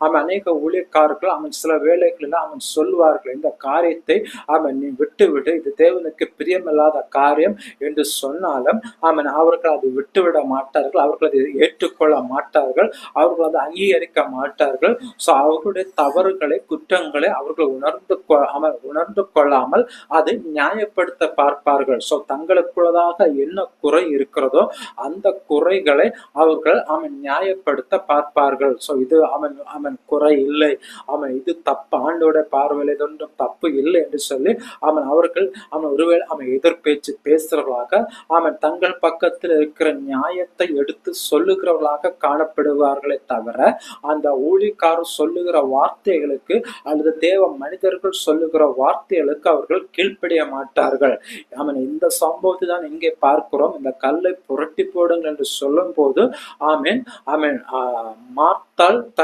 அவன் அநேக ஊழியக்காரர்கள் அவன் சில வேளைகளில் அவன் சொல்வார்கள், இந்த காரியத்தை அவன் நீ விட்டுவிடு, இது தேவனுக்கு பிரியமில்லாத காரியம் என்று சொன்னாலும் அவர்கள் அதை விட்டுவிட மாட்டார்கள், அவர்கள் அதை ஏற்றுக்கொள்ள மாட்டார்கள், அவர்கள் அதை அங்கீகரிக்க மாட்டார்கள். ஸோ அவர்களுடைய தவறுகளை குற்றங்களை அவர்கள் உணர்ந்து கொள்ளாமல் அதை நியாயப்படுத்த பார்ப்பார்கள். ஸோ தங்களுக்குள்ளதாக என்ன குறை இருக்கிறதோ அந்த குறைகளை அவர்கள் நியாயப்படுத்த பார்ப்பார்கள். ஸோ இது அவன் குறை இல்லை, இது தப்பு, ஆண்டோட பார்வையில் இது ஒன்றும் தப்பு இல்லை என்று சொல்லி அவர்கள் ஒருவேளை எதிர்பேச்சு பேசுறவர்களாக தங்கள் பக்கத்தில் இருக்கிற நியாயத்தை எடுத்து சொல்லுகிறவர்களாக காணப்படுவார்களே தவிர அந்த ஊழியக்காரர் சொல்லுகிற வார்த்தைகளுக்கு அல்லது தேவ மனிதர்கள் சொல்லுகிற வார்த்தைகளுக்கு அவர்கள் கீழ்ப்படிய மாட்டார்கள். இந்த சம்பவத்தை தான் இங்கே பார்க்கிறோம். இந்த கல்லை புரட்டி போடுங்கள் என்று சொல்லும் போது மார்த்தாள்